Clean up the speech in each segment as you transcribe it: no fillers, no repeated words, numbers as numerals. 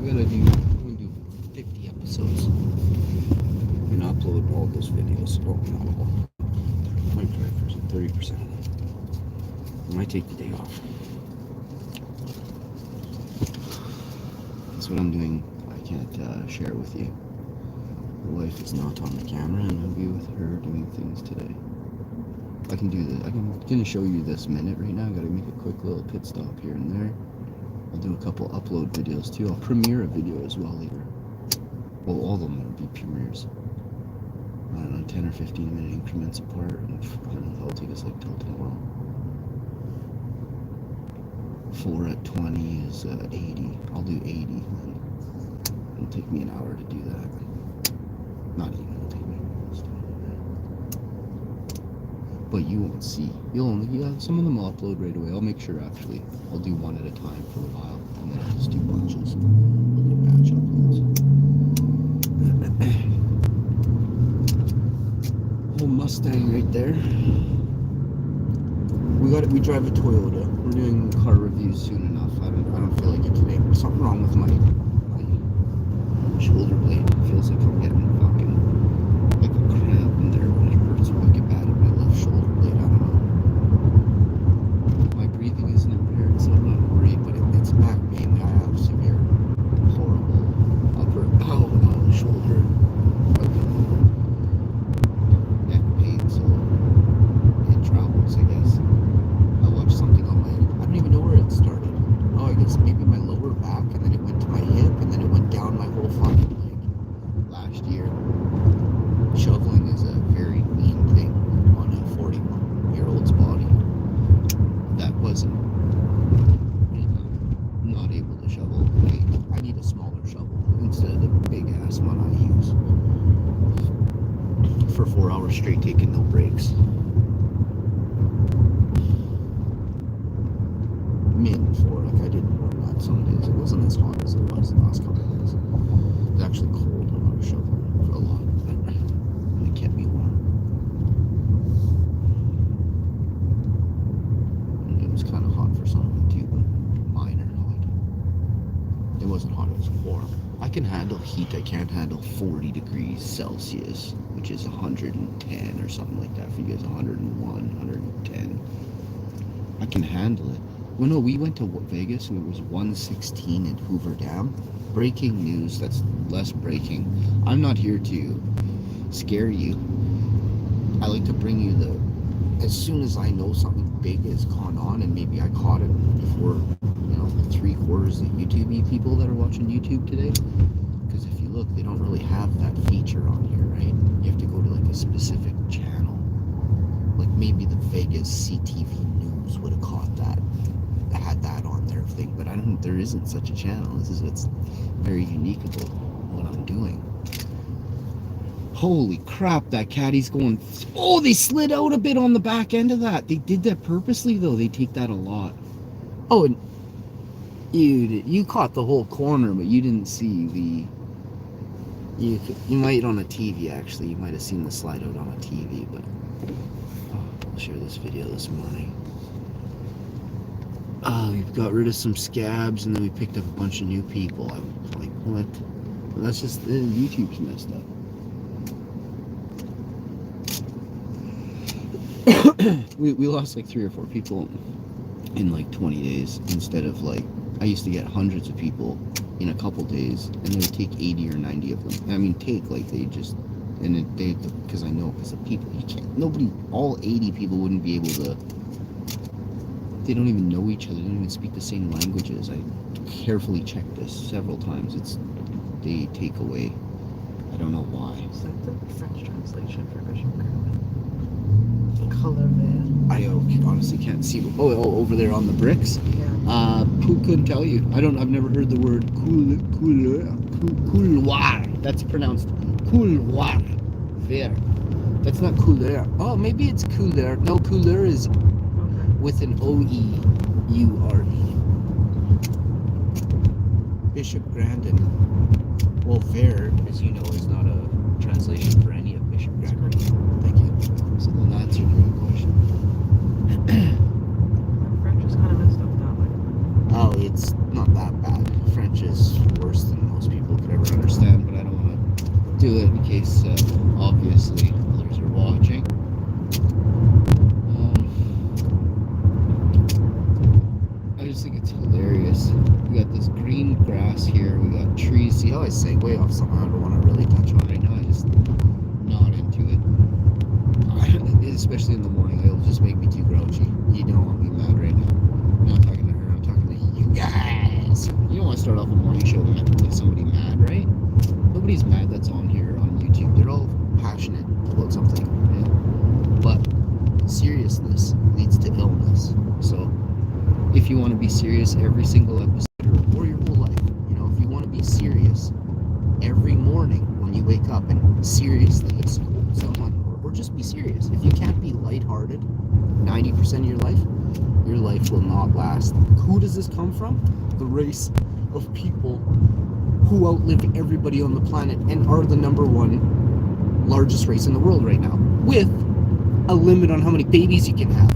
I'm gonna do 50 episodes and upload all those videos. Oh, not all. 25%, 30% of them. I might take the day off. That's what I'm doing. I can't share with you. My wife is not on the camera, and I'll be with her doing things today. I can do this. I'm gonna show you this minute right now. I gotta make a quick little pit stop here and there. I'll do a couple upload videos too. I'll premiere a video as well later. Well, all of them will be premieres. I don't know, 10 or 15 minute increments apart. And I don't know, that'll take us like till tomorrow. 4 at 20 is 80. I'll do 80. It'll take me an hour to do that. Not even. It'll take me. But you won't see. You'll only, some of them I'll upload right away. I'll make sure actually. I'll do one at a time for a while, and then I'll just do bunches. I'll do batch uploads. Whole Mustang right there. We drive a Toyota. We're doing car reviews soon enough. I don't feel like it today. There's something wrong with my shoulder blade. It feels like I'm getting fucking like a cramp in there when it hurts wicked bad in my left shoulder blade. I don't know. My breathing isn't impaired, so I'm not worried, but it's back mainly. I have severe, horrible upper shoulder neck pain, so it travels, I guess. I watched something on I don't even know where it started. Oh, I guess maybe my lower back, and then it went to my hip, and then it went down my whole fucking leg. Last year, shoveling is a very mean thing on a 41-year-old's body that wasn't not able to shovel. I need a smaller shovel instead of the big ass one I use for 4 hours straight, taking no breaks. I did more than that some days. It wasn't as hot as it was the last couple of days. It was actually cold when I was shoveling for a lot of it. And it kept me warm. And it was kind of hot for some of it too, but minor hot. It wasn't hot, it was warm. I can handle heat. I can't handle 40 degrees Celsius, which is 110 or something like that. For you guys, 101, 110. I can handle it. Well, no, we went to Vegas and it was 116 in Hoover Dam. Breaking news, that's less breaking. I'm not here to scare you. I like to bring you as soon as I know something big has gone on, and maybe I caught it before, the 3/4 of YouTube people that are watching YouTube today. Because if you look, they don't really have that feature on here, right? You have to go to like a specific channel. Like maybe the Vegas CTV News would have caught that. Had that on their thing, but there isn't such a channel. This is what's very unique about what I'm doing. Holy crap, that caddy's going, oh, they slid out a bit on the back end of that. They did that purposely though. They take that a lot. Oh, and you caught the whole corner, but you didn't see you might on a TV actually. You might have seen the slide out on a TV, but I'll share this video this morning. We've got rid of some scabs, and then we picked up a bunch of new people. I'm like, what? Well, that's just YouTube's messed up. we lost like 3 or 4 people in like 20 days instead of like, I used to get hundreds of people in a couple days, and they would take 80 or 90 of them. I mean, because I know, because of people, all 80 people wouldn't be able to. They don't even know each other. They don't even speak the same languages. I carefully checked this several times. They take away. I don't know why. Is that the French translation for Bishop Kerwin? Color there. I honestly can't see. Oh, over there on the bricks. Yeah. Who couldn't tell you? I've never heard the word couloir. That's pronounced couloir. There. That's not couleur. Oh, maybe it's couleur. No, couleur is with an O-E-U-R-E. Bishop Grandin. Well, Ver, as you know, is not a translation for any of Bishop Grandin. Thank you. So then that's your real question. French is kind of messed up that way. Oh, it's not that bad. French is worse than do it in case, obviously, others are watching. I just think it's hilarious. We got this green grass here. We got trees. See how I segue off something I don't want to really touch on right now? I just not into it. Especially in the morning, it'll just make me too grouchy. You don't want me mad right now. I'm not talking to her. I'm talking to you guys. You don't want to start off a morning show with somebody mad, right? Nobody's mad that's on here on YouTube. They're all passionate about something. Yeah? But seriousness leads to illness. So if you want to be serious every single episode or your whole life, if you want to be serious every morning when you wake up and seriously scold someone or just be serious. If you can't be lighthearted 90% of your life will not last. Who does this come from? The race of people who outlive everybody on the planet and are the number one largest race in the world right now, with a limit on how many babies you can have.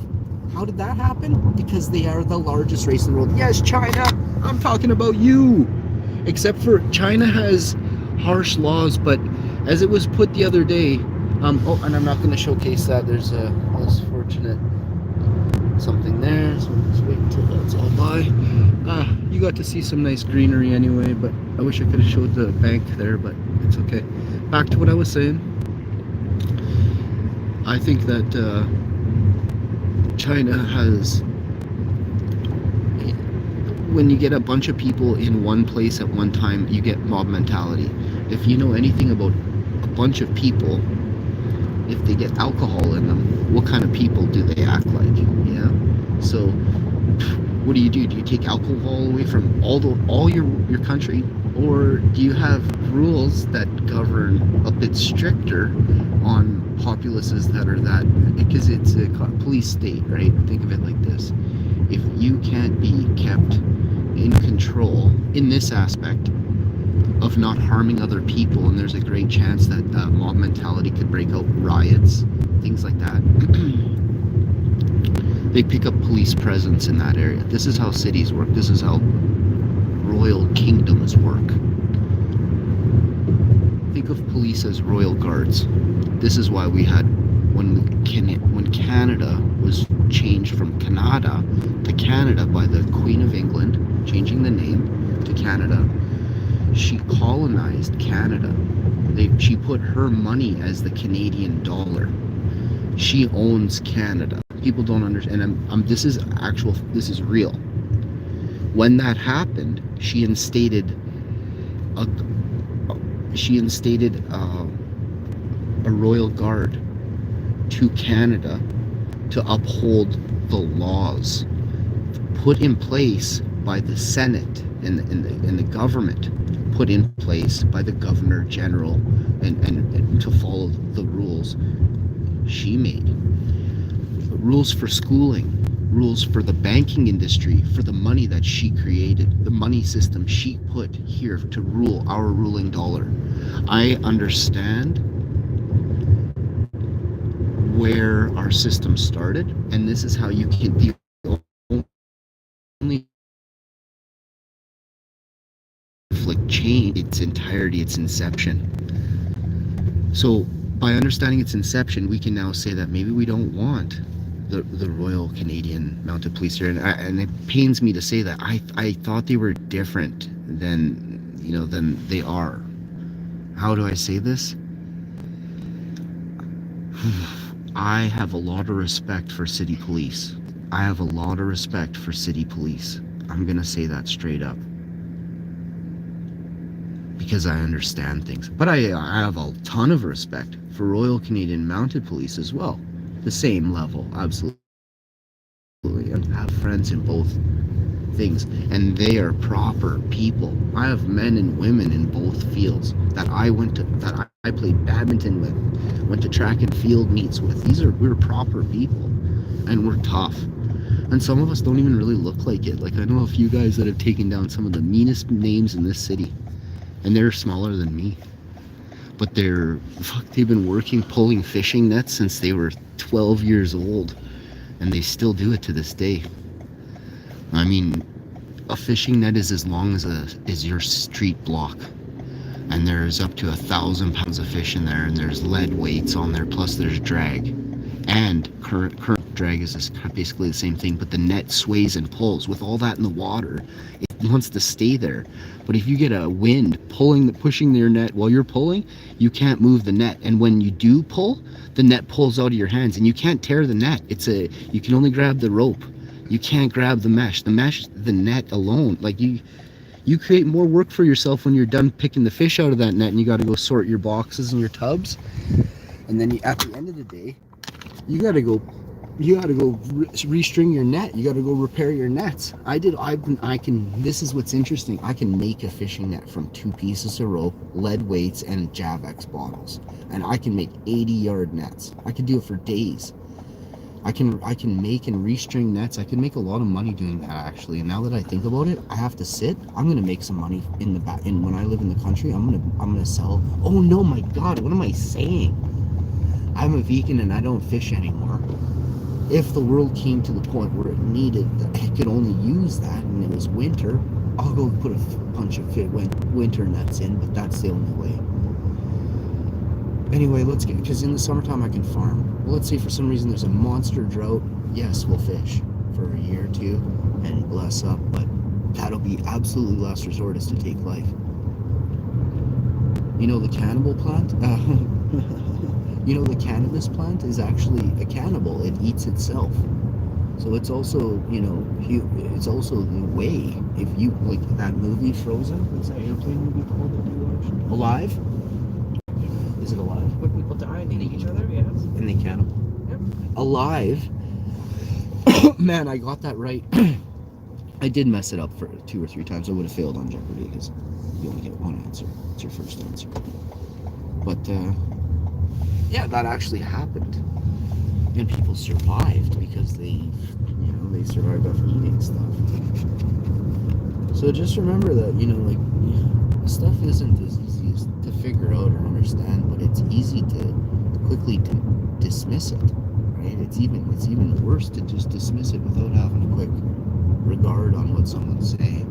How did that happen? Because they are the largest race in the world. Yes, China, I'm talking about you. Except for China has harsh laws, but as it was put the other day, and I'm not going to showcase that. There's a less fortunate something there, so we'll just wait until that's all by. You got to see some nice greenery anyway, but I wish I could have showed the bank there, but it's okay. Back to what I was saying. I think that China has, when you get a bunch of people in one place at one time, you get mob mentality. If you know anything about a bunch of people, if they get alcohol in them, what kind of people do they act like? Yeah. So what do? Do you take alcohol away from all your country, or do you have rules that govern a bit stricter on populaces that are that? Because it's a police state, right? Think of it like this: if you can't be kept in control in this aspect of not harming other people, and there's a great chance that mob mentality could break out, riots, things like that. They pick up police presence in that area. This is how cities work. This is how royal kingdoms work. Think of police as royal guards. This is why we had, when Canada was changed from Canada to Canada by the Queen of England, changing the name to Canada, she colonized Canada. She put her money as the Canadian dollar. She owns Canada. People don't understand, and this is real. When that happened, she instated a royal guard to Canada to uphold the laws put in place by the Senate and the government, put in place by the Governor General, and to follow the rules she made. Rules for schooling, rules for the banking industry, for the money that she created, the money system she put here to rule our ruling dollar. I understand where our system started, and this is how you can be only conflict change its entirety, its inception. So by understanding its inception, we can now say that maybe we don't want the Royal Canadian Mounted Police here, and it pains me to say that. I thought they were different than they are. How do I say this? I have a lot of respect for city police. I have a lot of respect for city police. I'm gonna say that straight up, because I understand things. But I have a ton of respect for Royal Canadian Mounted Police as well. The same level, absolutely. I have friends in both things, and they are proper people. I have men and women in both fields that I played badminton with, went to track and field meets with. We're proper people, and we're tough. And some of us don't even really look like it. Like, I know a few guys that have taken down some of the meanest names in this city, and they're smaller than me. But they've been pulling fishing nets since they were 12 years old, and they still do it to this day. I mean, a fishing net is as long as your street block. and there's up to 1,000 pounds of fish in there, and there's lead weights on there, plus there's drag. And current drag is basically the same thing, but the net sways and pulls. With all that in the water, it wants to stay there. But if you get a wind pushing your net while you're pulling, you can't move the net. And when you do pull, the net pulls out of your hands, and you can't tear the net. You can only grab the rope. You can't grab the mesh. The net alone, like you create more work for yourself when you're done picking the fish out of that net, and you got to go sort your boxes and your tubs. And then at the end of the day, you got to go restring your net. You got to go repair your nets. This is what's interesting. I can make a fishing net from 2 pieces of rope, lead weights, and Javex bottles. And I can make 80-yard nets. I could do it for days. I can make and restring nets. I could make a lot of money doing that, actually. And now that I think about it, I have to sit. I'm gonna make some money in the back. And when I live in the country, I'm gonna sell. Oh no, my God! What am I saying? I'm a vegan and I don't fish anymore. If the world came to the point where it could only use that, and it was winter, I'll go put a bunch of winter nets in. But that's the only way. Anyway, because in the summertime I can farm. Well, let's say for some reason there's a monster drought. Yes, we'll fish for a year or two and bless up, but that'll be absolutely last resort, is to take life. You know, the cannibal plant? You know, the cannabis plant is actually a cannibal. It eats itself. So it's also, it's also the way, if you, like that movie Frozen, what's that airplane movie called that you watched? Alive? Is it Alive? When people die and they eat each other, yes. And they cannibal. Yep. Alive. Man, I got that right. I did mess it up for 2 or 3 times. I would have failed on Jeopardy because you only get one answer. It's your first answer. But, yeah, that actually happened. And people survived because they survived off eating stuff. So just remember that, stuff isn't as easy to figure out or understand, but it's easy to quickly dismiss it, right? It's even worse to just dismiss it without having a quick regard on what someone's saying.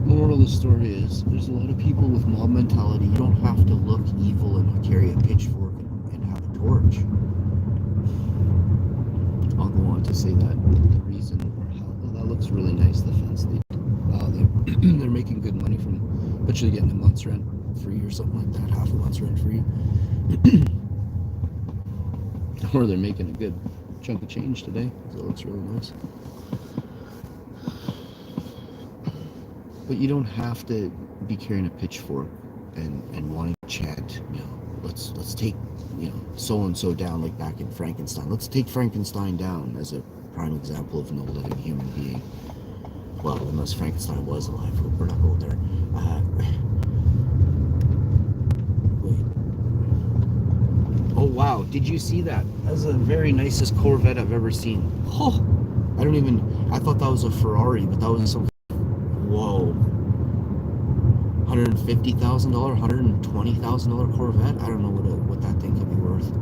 Moral of the story is, there's a lot of people with mob mentality. You don't have to look evil and carry a pitchfork and have a torch. I'll go on to say that the reason, that looks really nice, the fence. They're making good money from, bet you're getting a month's rent free or something like that, half a month's rent free. Or they're making a good chunk of change today, so it looks really nice. But you don't have to be carrying a pitchfork and wanting to chant, let's take, so-and-so down, like back in Frankenstein. Let's take Frankenstein down as a prime example of no living human being. Well, unless Frankenstein was alive, we're not going there. Wait. Oh, wow. Did you see that? That's the very nicest Corvette I've ever seen. Oh, I thought that was a Ferrari, but that was some, whoa. $150,000, $120,000 Corvette? I don't know what that thing could be worth.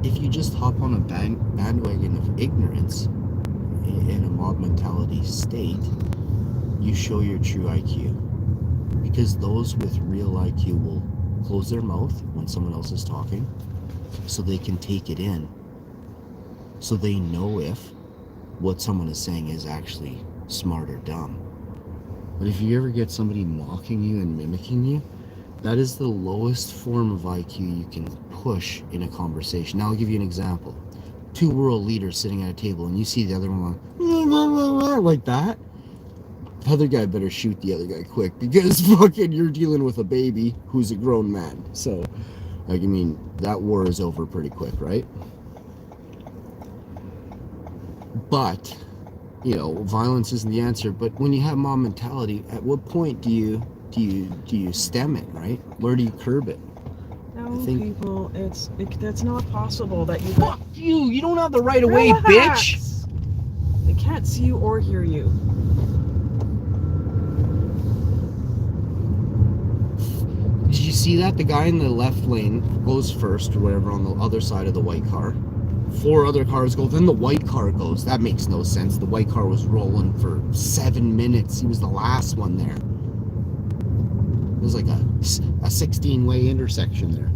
If you just hop on a bandwagon of ignorance in a mob mentality state, you show your true IQ. Because those with real IQ will close their mouth when someone else is talking so they can take it in. So they know if what someone is saying is actually smart or dumb. But if you ever get somebody mocking you and mimicking you, that is the lowest form of IQ you can push in a conversation. Now I'll give you an example. 2 world leaders sitting at a table, and you see the other one like that. The other guy better shoot the other guy quick, because fucking you're dealing with a baby who's a grown man. So, that war is over pretty quick, right? But, violence isn't the answer. But when you have mob mentality, at what point do you stem it, right? Where do you curb it? No, people, that's not possible. That you. Fuck you! You don't have the right of way, bitch. They can't see you or hear you. Did you see that? The guy in the left lane goes first or whatever on the other side of the white car. 4 other cars go, then the white car goes. That makes no sense. The white car was rolling for 7 minutes. He was the last one there. There's like a 16-way intersection there.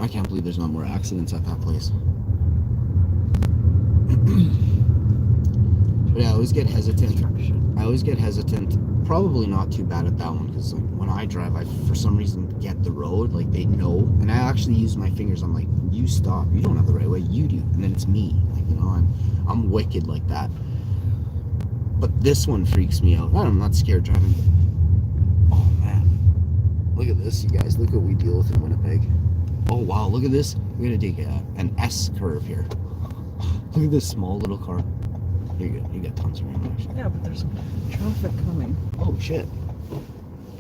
I can't believe there's not more accidents at that place. But yeah, I always get hesitant. Probably not too bad at that one, because like when I drive, I for some reason get the road, like they know, and I actually use my fingers. I'm like, you stop, you don't have the right way, you do, and then it's me. Like, you know, I'm wicked like that. But this one freaks me out. I'm not scared driving. Oh man, look at this, you guys. Look what we deal with in Winnipeg. Oh wow, look at this. We're gonna take an S curve here. Look at this small little car. You got tons of room actually. Yeah, but there's traffic coming. Oh shit.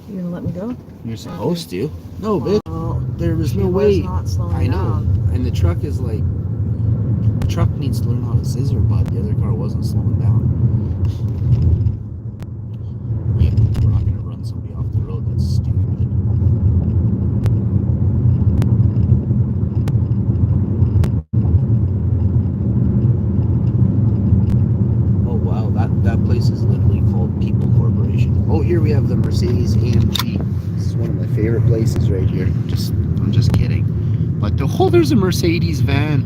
You gonna let me go? You're supposed to. No, bitch. Well, There was she no was way. not slowing I know. down. And the truck is like, the truck needs to learn how to scissor, but the other car wasn't slowing down. Wait, we're not gonna run somebody off the road. That's stupid. Oh wow, that place is literally called People Corporation. Oh, here we have the Mercedes AMG. This is one of my favorite places right here. I'm just kidding. But there's a Mercedes van.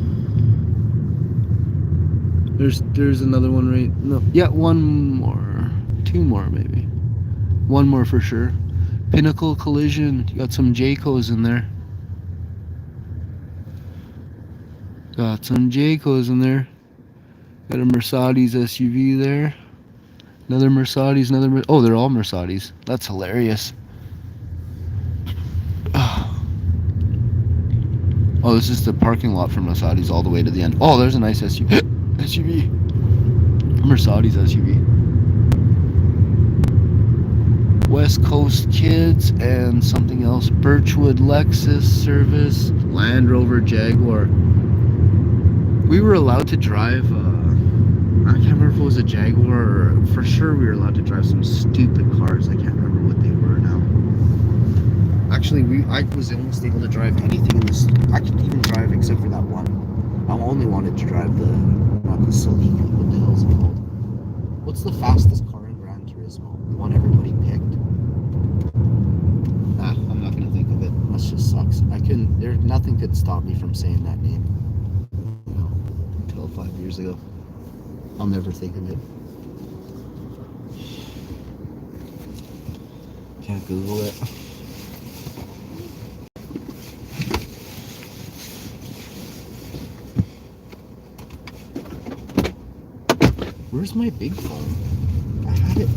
There's another one right. No, yeah, one more, two more maybe. One more for sure. Pinnacle Collision. You got some Jaycos in there. Got some Jaycos in there. Got a Mercedes SUV there. Another Mercedes, oh, they're all Mercedes. That's hilarious. Oh, this is the parking lot for Mercedes all the way to the end. Oh, there's a nice SUV. Mercedes SUV. West Coast Kids and something else. Birchwood Lexus service. Land Rover Jaguar. We were allowed to drive, I can't remember if it was a Jaguar or for sure we were allowed to drive some stupid cars. I can't remember what they were now. Actually, I was almost able to drive anything in this. I could even drive except for that one. I only wanted to drive not the Celica. What the hell is it called? What's the fastest car in Gran Turismo? The one everybody picked. I'm not gonna think of it. That just sucks. Nothing could stop me from saying that name. You know, until 5 years ago. I'll never think of it. Can't Google it. Where's my big phone? I had it.